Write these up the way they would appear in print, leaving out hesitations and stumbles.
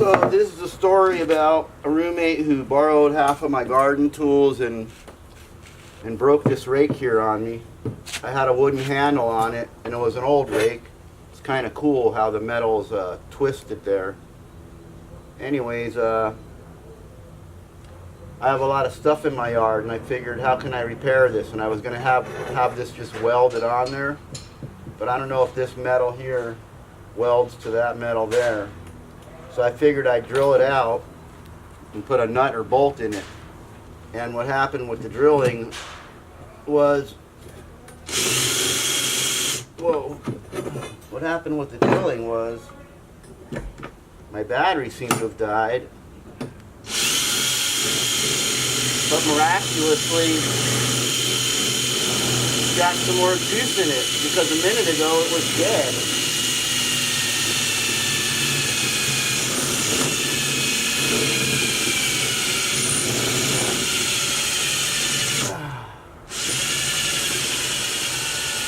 So this is a story about a roommate who borrowed half of my garden tools and broke this rake here on me. I had a wooden handle on it, and it was an old rake. It's kind of cool how the metal's twisted there. Anyways, I have a lot of stuff in my yard, and I figured, how can I repair this? And I was going to have this just welded on there, but I don't know if this metal here welds to that metal there. So I figured I'd drill it out and put a nut or bolt in it. And what happened with the drilling was, what happened with the drilling was my battery seemed to have died, but miraculously got some more juice in it, because a minute ago it was dead.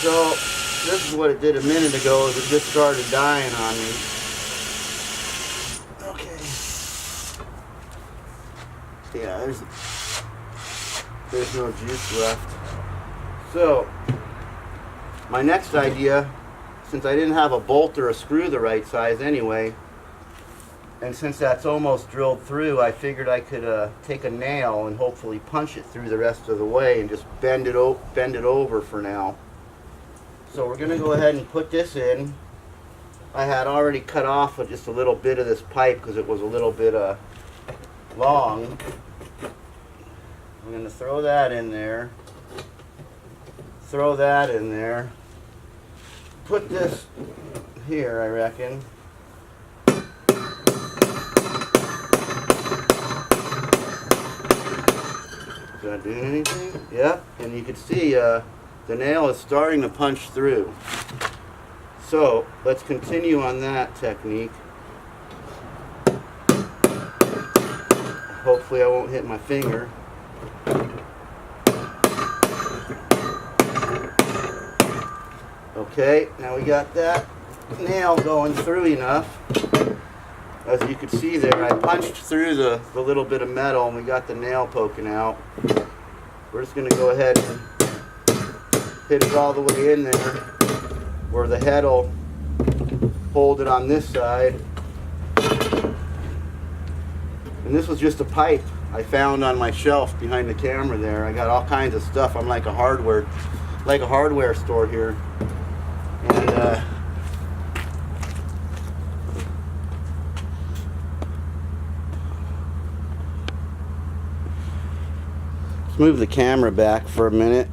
So this is what it did a minute ago. It just started dying on me. Okay. Yeah, there's no juice left. So my next idea, since I didn't have a bolt or a screw the right size anyway, and since that's almost drilled through, I figured I could take a nail and hopefully punch it through the rest of the way and just bend it over for now. So we're going to go ahead and put this in. I had already cut off just a little bit of this pipe because it was a little bit long. I'm going to throw that in there. Throw that in there. Put this here, I reckon. Is that doing anything? Yep. And you can see the nail is starting to punch through. So let's continue on that technique. Hopefully I won't hit my finger. Okay, now we got that nail going through enough. As you can see there, I punched through the little bit of metal and we got the nail poking out. We're just going to go ahead and hit it all the way in there where the head will hold it on this side. And this was just a pipe I found on my shelf behind the camera there. I got all kinds of stuff. I'm like a hardware store here. And let's move the camera back for a minute.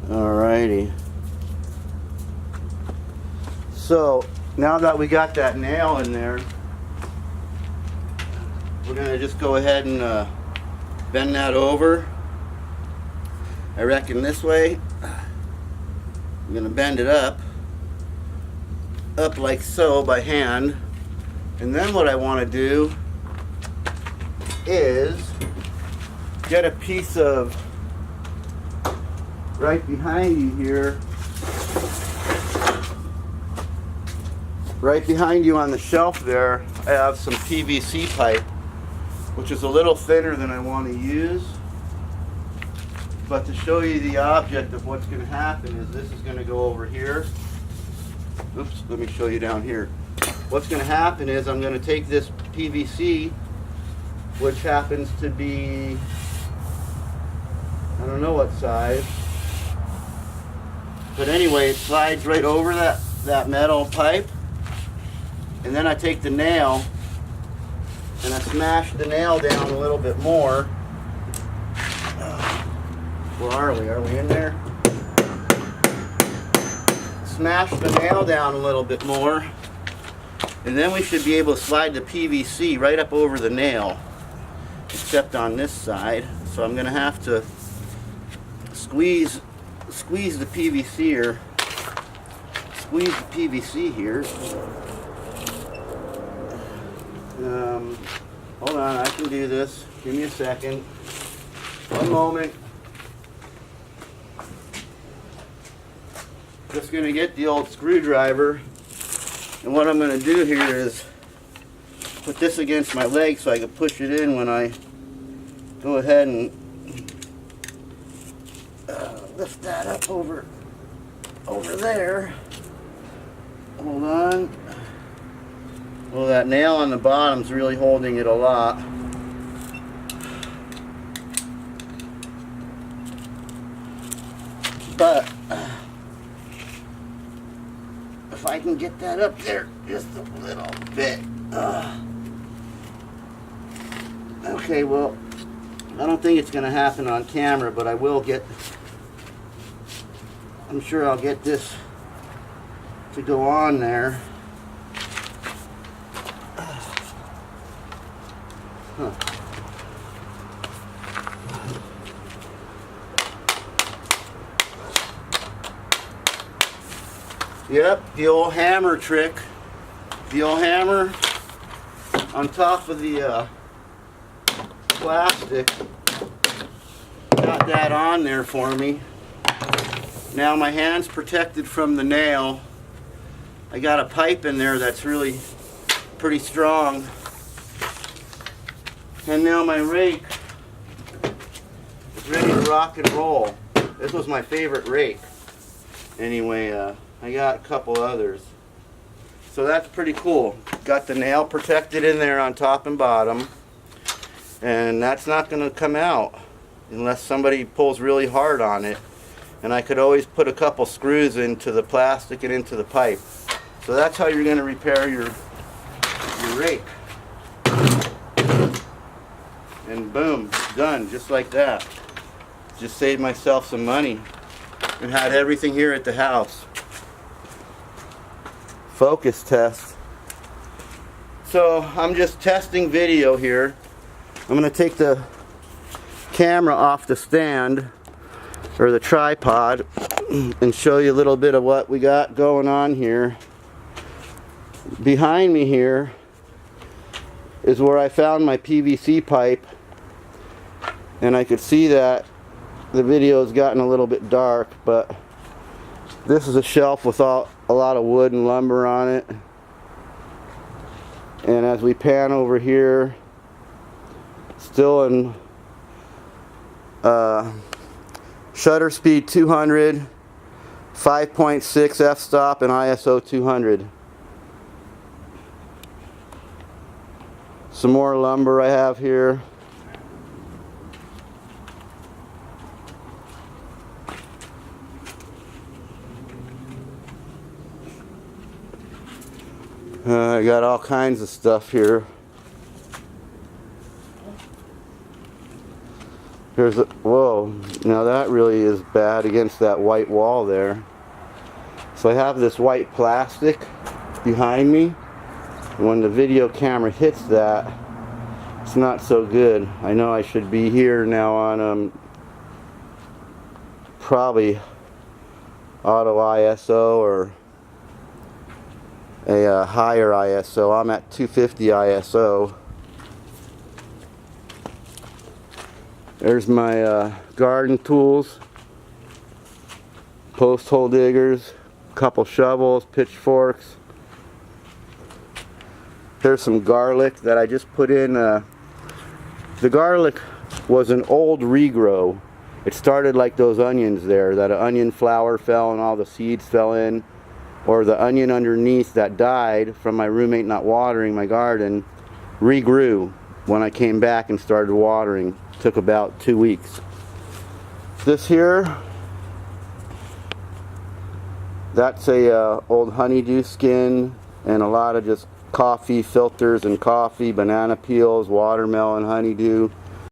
Alrighty. So now that we got that nail in there, we're going to just go ahead and bend that over. I reckon this way. I'm going to bend it up like so by hand. And then what I want to do is get a piece of, right behind you here, right behind you on the shelf there, I have some PVC pipe, which is a little thinner than I want to use. But to show you the object of what's going to happen is this is going to go over here. Oops, let me show you down here. What's going to happen is I'm going to take this PVC, which happens to be, I don't know what size, but anyway, it slides right over that metal pipe. And then I take the nail and I smash the nail down a little bit more. Where are we? Are we in there? Smash the nail down a little bit more. And then we should be able to slide the PVC right up over the nail, except on this side. So I'm going to have to squeeze the PVC here. Hold on, I can do this. Give me a second. One moment. Just going to get the old screwdriver And what I'm going to do here is put this against my leg so I can push it in when I go ahead and lift that up over there. Hold on. Well, that nail on the bottom's really holding it a lot. But if I can get that up there just a little bit. Okay, well, I don't think it's going to happen on camera, but I will get, I'm sure I'll get this to go on there. Huh. Yep, the old hammer trick. The old hammer on top of the plastic. Got that on there for me. Now my hand's protected from the nail. I got a pipe in there that's really pretty strong. And now my rake is ready to rock and roll. This was my favorite rake. Anyway, I got a couple others. So that's pretty cool. Got the nail protected in there on top and bottom. And that's not going to come out unless somebody pulls really hard on it. And I could always put a couple screws into the plastic and into the pipe. So that's how you're going to repair your rake. And boom, done, just like that. Just saved myself some money and had everything here at the house. Focus test. So I'm just testing video here. I'm going to take the camera off the stand or the tripod and show you a little bit of what we got going on here. Behind me here is where I found my PVC pipe, and I could see that the video has gotten a little bit dark, but this is a shelf with a lot of wood and lumber on it. And as we pan over here, still in shutter speed 200, 5.6 f-stop, and ISO 200. Some more lumber I have here. I got all kinds of stuff here. Here's a, whoa, now that really is bad against that white wall there. So I have this white plastic behind me. When the video camera hits that, it's not so good. I know I should be here now on probably auto ISO or a higher ISO. I'm at 250 ISO. There's my garden tools, post hole diggers, couple shovels, pitchforks. There's some garlic that I just put in. The garlic was an old regrow. It started like those onions there, that an onion flower fell and all the seeds fell in, or the onion underneath that died from my roommate not watering my garden regrew when I came back and started watering. Took about 2 weeks. This here, that's a old honeydew skin and a lot of just coffee filters and coffee, banana peels, watermelon, honeydew.